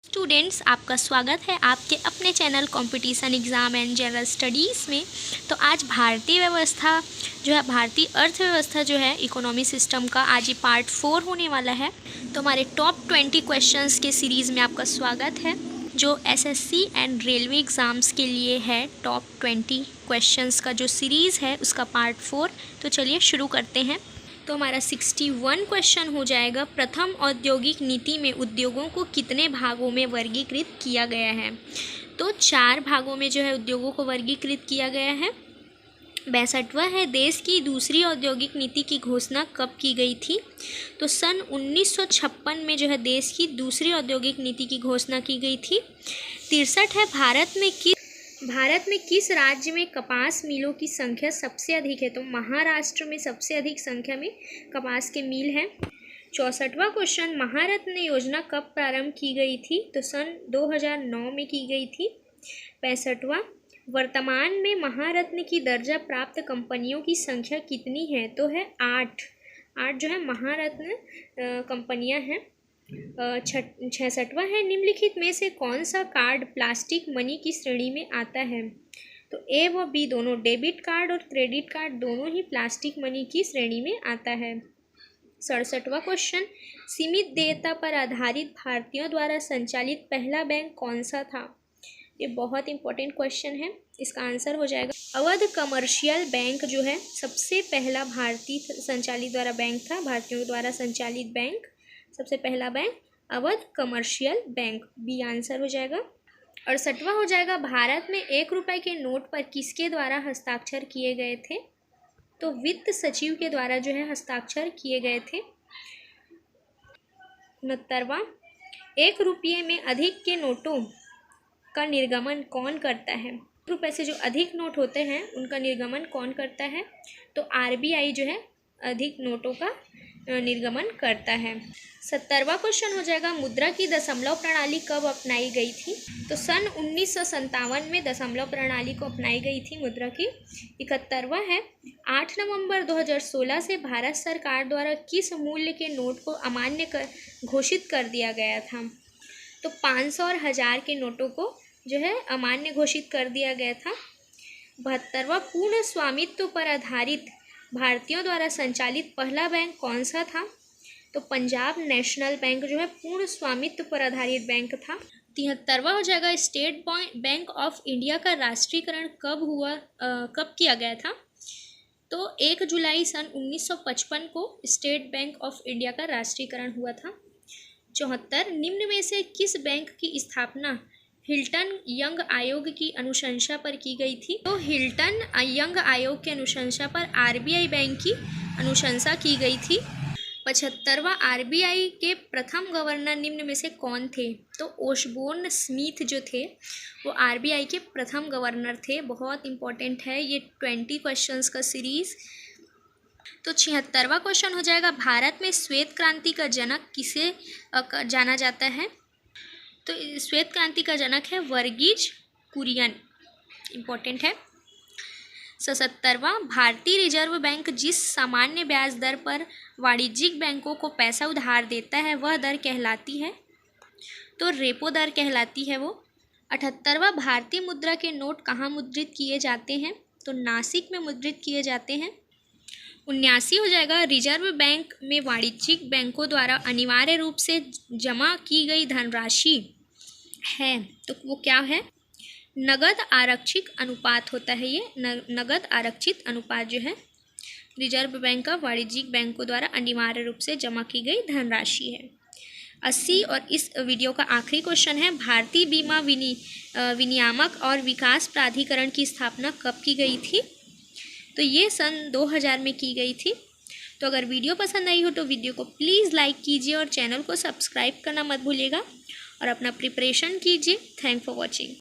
Students, आपका स्वागत है आपके अपने channel competition exam and general studies में। तो आज भारतीय व्यवस्था जो है, भारतीय अर्थव्यवस्था जो है, इकोनॉमी सिस्टम का आज ये पार्ट 4 होने वाला है। तो हमारे टॉप 20 क्वेश्चंस के सीरीज़ में आपका स्वागत है, जो एसएससी एंड रेलवे एग्ज़ाम्स के लिए है। टॉप 20 क्वेश्चंस का जो सीरीज़ है उसका पार्ट 4। तो चलिए शुरू करते हैं। तो हमारा 61 क्वेश्चन हो जाएगा, प्रथम औद्योगिक नीति में उद्योगों को कितने भागों में वर्गीकृत किया गया है। तो 4 भागों में जो है उद्योगों को वर्गीकृत किया गया है। 62वां है, देश की दूसरी औद्योगिक नीति की घोषणा कब की गई थी। तो सन 1956 में जो है देश की दूसरी औद्योगिक नीति की घोषणा की गई थी। 63 है, भारत में किस राज्य में कपास मिलों की संख्या सबसे अधिक है। तो महाराष्ट्र में सबसे अधिक संख्या में कपास के मिल हैं। 64वां क्वेश्चन, महारत्न योजना कब प्रारंभ की गई थी। तो सन 2009 में की गई थी। 65वां, वर्तमान में महारत्न की दर्जा प्राप्त कंपनियों की संख्या कितनी है। तो है 8 जो है महारत्न कंपनियां हैं। 66वां है, निम्नलिखित में से कौन सा कार्ड प्लास्टिक मनी की श्रेणी में आता है। तो ए व बी दोनों, डेबिट कार्ड और क्रेडिट कार्ड दोनों ही प्लास्टिक मनी की श्रेणी में आता है। 67वां क्वेश्चन, सीमित देयता पर आधारित भारतीयों द्वारा संचालित पहला बैंक कौन सा था। ये बहुत इंपॉर्टेंट क्वेश्चन है, इसका आंसर हो जाएगा अवध कमर्शियल बैंक जो है सबसे पहला भारतीय संचालित द्वारा बैंक था। भारतीयों द्वारा संचालित बैंक, सबसे पहला bank Awadh commercial bank, B answer हो जाएगा। 68वां हो जाएगा, भारत में 1 रुपये के नोट पर किसके द्वारा हस्ताक्षर किए गए थे। तो वित्त सचिव के द्वारा जो है हस्ताक्षर किए गए थे। 69वां, 1 रुपये में अधिक के नोटों का निर्गमन कौन करता है। 1 रुपये से जो अधिक नोट होते हैं उनका निर्गमन कौन करता है। तो आरबीआई जो है अधिक नोटों का निर्गमन करता है। 70वां क्वेश्चन हो जाएगा, मुद्रा की दशमलव प्रणाली कब अपनाई गई थी। तो सन 1957 में दशमलव प्रणाली को अपनाई गई थी मुद्रा की। 71वां है, 8 नवंबर 2016 से भारत सरकार द्वारा किस मूल्य के नोट को अमान्य घोषित कर दिया गया था। तो 500 और 1000 के नोटों को जो है अमान्य घोषित कर दिया गया था। 72वां, पूर्ण स्वामित्व पर आधारित भारतीयों द्वारा संचालित पहला बैंक कौन सा था। तो पंजाब नेशनल बैंक जो है पूर्ण स्वामित्व पर आधारित बैंक था। 73वां हो जाएगा, स्टेट बैंक ऑफ इंडिया का राष्ट्रीयकरण कब किया गया था। तो 1 जुलाई सन 1955 को स्टेट बैंक ऑफ इंडिया का राष्ट्रीयकरण हुआ था। 74, निम्न में से किस बैंक की स्थापना हिल्टन यंग आयोग की अनुशंसा पर की गई थी। तो हिल्टन यंग आयोग के अनुशंसा पर आरबीआई बैंक की अनुशंसा की गई थी। 75वां, आरबीआई के प्रथम गवर्नर निम्न में से कौन थे। तो ओशबोर्न स्मिथ जो थे वो आरबीआई के प्रथम गवर्नर थे। बहुत इंपॉर्टेंट है ये 20 क्वेश्चंस का सीरीज़। तो 76वां क्वेश्चन हो जाएगा, भारत में श्वेत क्रांति का जनक किसे जाना जाता है। तो श्वेत क्रांति का जनक है वर्गीज कुरियन, इंपॉर्टेंट है। 77वां, भारतीय रिजर्व बैंक जिस सामान्य ब्याज दर पर वाणिज्यिक बैंकों को पैसा उधार देता है वह दर कहलाती है। तो रेपो दर कहलाती है वो। 78वां, भारतीय मुद्रा के नोट कहाँ मुद्रित किए जाते हैं। तो नासिक में मुद्रित किए जाते हैं। 79 हो जाएगा, रिजर्व बैंक में वाणिज्यिक बैंकों द्वारा अनिवार्य रूप से जमा की गई धनराशि है। तो वो क्या है, नगद आरक्षित अनुपात होता है। ये नगद आरक्षित अनुपात जो है रिजर्व बैंक का वाणिज्यिक बैंकों द्वारा अनिवार्य रूप से जमा की गई धनराशि है। 80 और इस वीडियो का आखिरी क्वेश्चन है, भारतीय बीमा विनियामक और विकास प्राधिकरण की स्थापना कब की गई थी। तो ये सन 2000 में की गई थी। तो अगर वीडियो पसंद आई हो तो वीडियो को प्लीज़ लाइक कीजिए और चैनल को सब्सक्राइब करना मत भूलिएगा और अपना प्रिपरेशन कीजिए। Thank for watching.